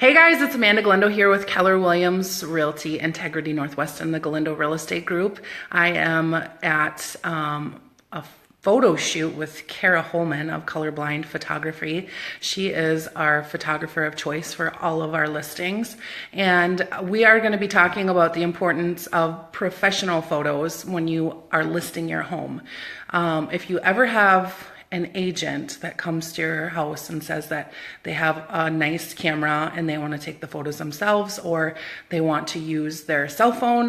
Hey guys, it's Amanda Galindo here with Keller Williams Realty Integrity Northwest and the Galindo Real Estate Group. I am at a photo shoot with Kara Holman of KolorBlind Photography. She is our photographer of choice for all of our listings. And we are going to be talking about the importance of professional photos when you are listing your home. If you ever have an agent that comes to your house and says that they have a nice camera and they want to take the photos themselves, or they want to use their cell phone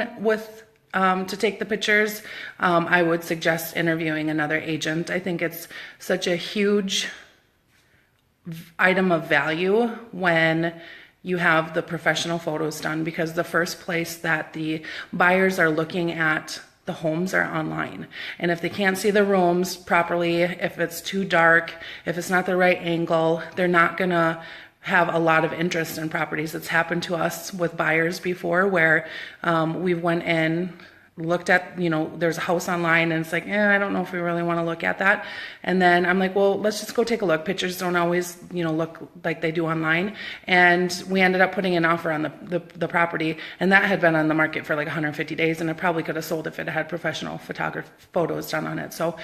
to take the pictures, I would suggest interviewing another agent. I think it's such a huge item of value when you have the professional photos done, because the first place that the buyers are looking at the homes are online. And if they can't see the rooms properly, if it's too dark, if it's not the right angle, they're not gonna have a lot of interest in properties. It's happened to us with buyers before where we went in, looked at, there's a house online and it's like, I don't know if we really want to look at that. And then I'm like, well, let's just go take a look. Pictures don't always, look like they do online. And we ended up putting an offer on the property, and that had been on the market for like 150 days, and it probably could have sold if it had professional photos done on it. So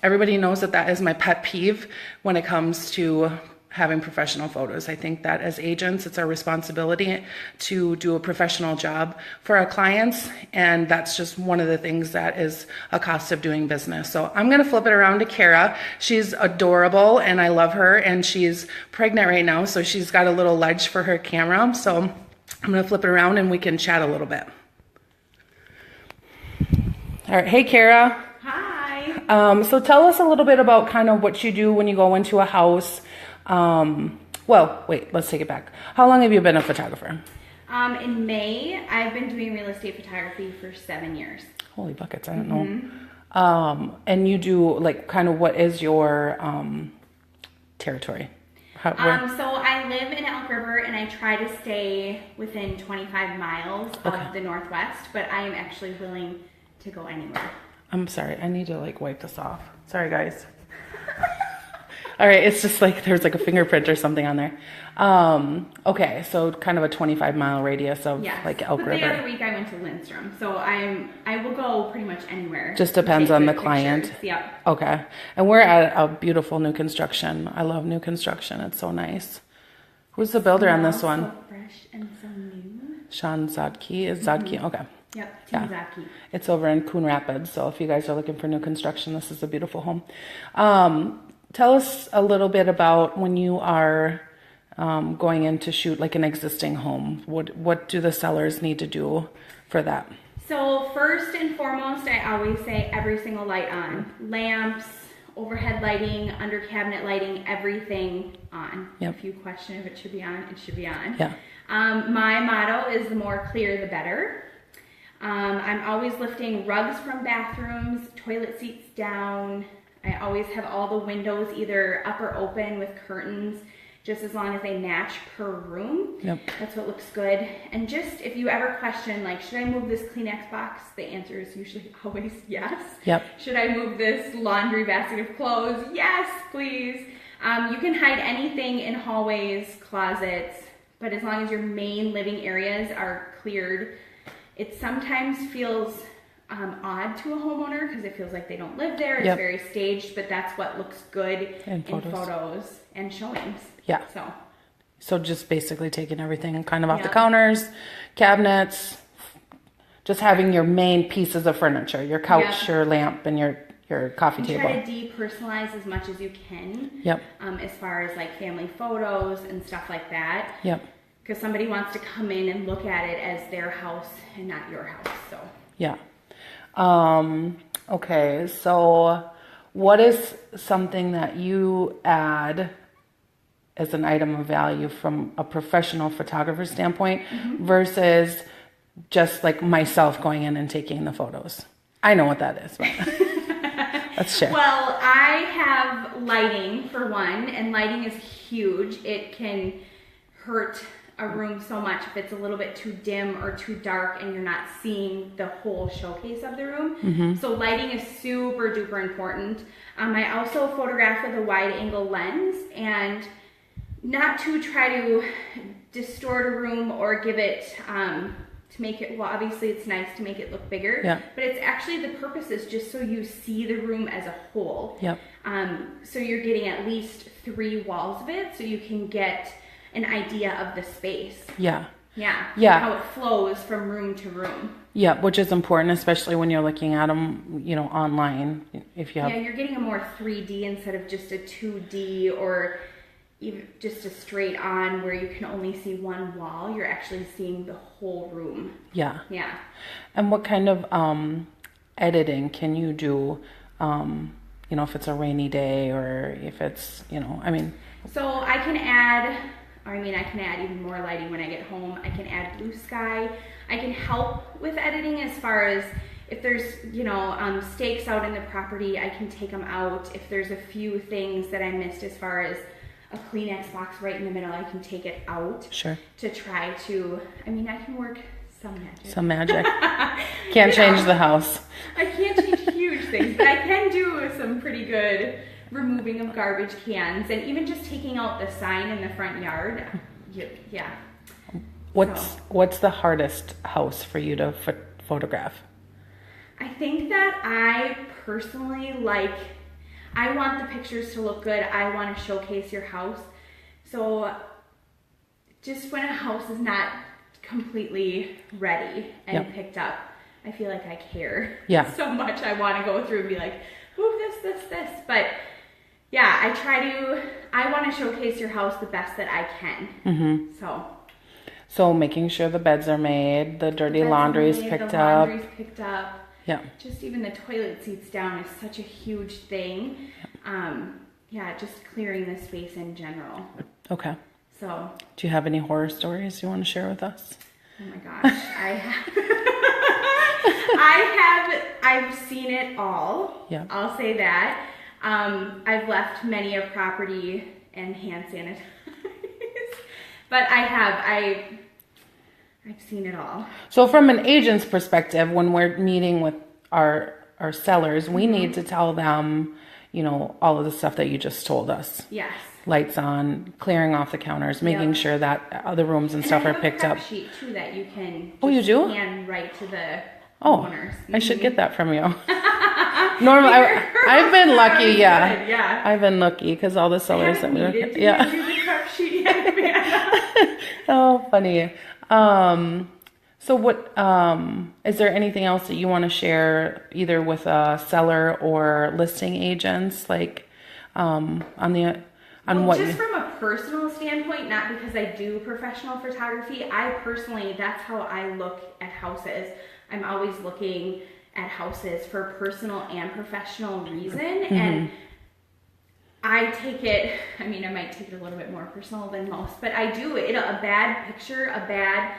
everybody knows that is my pet peeve when it comes to having professional photos. I think that as agents, it's our responsibility to do a professional job for our clients, and that's just one of the things that is a cost of doing business. So I'm going to flip it around to Kara. She's adorable and I love her, and she's pregnant right now, so she's got a little ledge for her camera. So I'm going to flip it around and we can chat a little bit. All right. Hey, Kara. Hi. So tell us a little bit about kind of what you do when you go into a house. Well, wait, let's take it back. How long have you been a photographer? In May, I've been doing real estate photography for 7 years. Holy buckets, I don't know. And you do like kind of what is your territory? So I live in Elk River and I try to stay within 25 miles of the Northwest, but I am actually willing to go anywhere. I'm sorry, I need to like wipe this off. Sorry guys. All right, it's just like there's like a fingerprint or something on there. Okay, so kind of a 25-mile radius of like Elk River. The other week I went to Lindstrom, so I will go pretty much anywhere. Just depends on the client. Pictures. Yep. Okay, and we're at a beautiful new construction. I love new construction. It's so nice. Who's the builder on this one? So fresh and so new. Sean Zadke. Is Zadke? Okay. Yep, Zadke. It's over in Coon Rapids, so if you guys are looking for new construction, this is a beautiful home. Tell us a little bit about when you are going in to shoot like an existing home. What do the sellers need to do for that? So first and foremost, I always say every single light on. Lamps, overhead lighting, under cabinet lighting, everything on. Yep. If you question if it should be on, it should be on. Yeah. My motto is the more clear, the better. I'm always lifting rugs from bathrooms, toilet seats down. I always have all the windows either up or open with curtains, just as long as they match per room. Yep. That's what looks good. And just if you ever question, like, should I move this Kleenex box? The answer is usually always yes. Yep. Should I move this laundry basket of clothes? Yes, please. You can hide anything in hallways, closets, but as long as your main living areas are cleared. It sometimes feels odd to a homeowner because it feels like they don't live there. It's very staged, but that's what looks good in photos and showings. Yeah. So just basically taking everything kind of off the counters, cabinets, just having your main pieces of furniture, your couch, your lamp, and your coffee table. Try to depersonalize as much as you can. Yep. As far as like family photos and stuff like that. Yep. Because somebody wants to come in and look at it as their house and not your house. So. Yeah. Okay, so what is something that you add as an item of value from a professional photographer standpoint versus just like myself going in and taking the photos? I know what that is, but let's share. Well, I have lighting for one, and lighting is huge. It can hurt a room so much if it's a little bit too dim or too dark and you're not seeing the whole showcase of the room. So lighting is super duper important. I also photograph with a wide angle lens, and not to try to distort a room or give it, to make it, well, obviously it's nice to make it look bigger, Yeah. but it's actually, the purpose is just so you see the room as a whole. Yep. So you're getting at least 3 walls of it so you can get an idea of the space. Yeah. Yeah. Yeah. How it flows from room to room. Yeah, which is important, especially when you're looking at them, you know, online. If you have, Yeah, you're getting a more 3D instead of just a 2D or even just a straight on where you can only see one wall. You're actually seeing the whole room. yeah. Yeah. And what kind of editing can you do? You know, if it's a rainy day or if it's, you know, I mean. So I can add even more lighting when I get home. I can add blue sky. I can help with editing as far as if there's, you know, stakes out in the property, I can take them out. If there's a few things that I missed as far as a Kleenex box right in the middle, I can take it out. Sure. To try to, I mean, I can work some magic. Some magic. Can't change the house. I can't change huge things, but I can do some pretty good removing of garbage cans and even just taking out the sign in the front yard. Yeah. What's the hardest house for you to photograph? I think that I personally I want the pictures to look good. I want to showcase your house. So just when a house is not completely ready and picked up, I feel like I care so much. I want to go through and be like, ooh, this. But yeah, I want to showcase your house the best that I can. Mm-hmm. So making sure the beds are made, the dirty laundry is picked up. Yeah. Just even the toilet seats down is such a huge thing. Just clearing the space in general. Okay. So. Do you have any horror stories you want to share with us? Oh my gosh, I've seen it all. Yeah. I'll say that. I've left many a property and hand sanitized. But I've seen it all. So from an agent's perspective, when we're meeting with our sellers, we need to tell them, you know, all of the stuff that you just told us. Yes. Lights on, clearing off the counters, making sure that other rooms and stuff are picked up. I have a prep sheet too that you can you do? hand right to the owners. I should get that from you. Normally, I've been lucky. Yeah. I've been lucky because all the sellers that were do the prep sheet yet. Oh, funny. So what, is there anything else that you want to share either with a seller or listing agents, like, from a personal standpoint, not because I do professional photography, that's how I look at houses. I'm always looking at houses for personal and professional reason. And I might take it a little bit more personal than most, but I do. A bad picture, a bad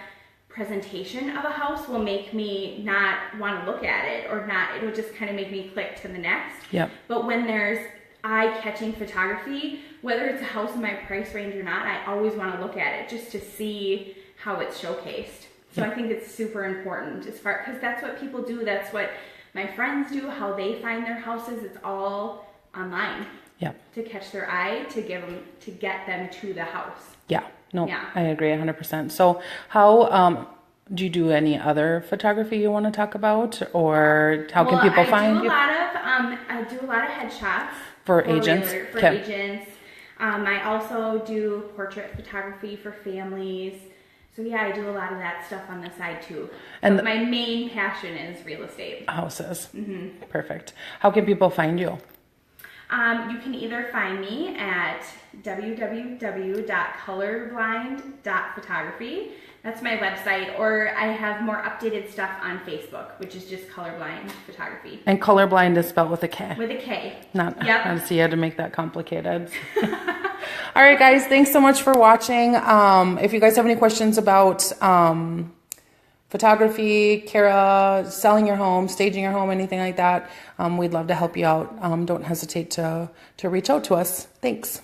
presentation of a house will make me not want to look at it, or not, it'll just kind of make me click to the next. Yep. But when there's eye-catching photography, whether it's a house in my price range or not, I always want to look at it just to see how it's showcased. So I think it's super important because that's what people do. That's what my friends do, how they find their houses. It's all online. Yeah. To catch their eye, to get them to the house. Yeah. No, I agree 100%. So how, do you do any other photography you want to talk about, or how can people find you? I do a lot of headshots. For agents? For agents. I also do portrait photography for families. So yeah, I do a lot of that stuff on the side too. But my main passion is real estate. Houses. Mm-hmm. Perfect. How can people find you? You can either find me at www.colorblind.photography. That's my website, or I have more updated stuff on Facebook, which is just Colorblind Photography. And colorblind is spelled with a K. With a K. I see you had to make that complicated. All right, guys, thanks so much for watching. If you guys have any questions about photography, Kara, selling your home, staging your home, anything like that, we'd love to help you out. Don't hesitate to reach out to us. Thanks.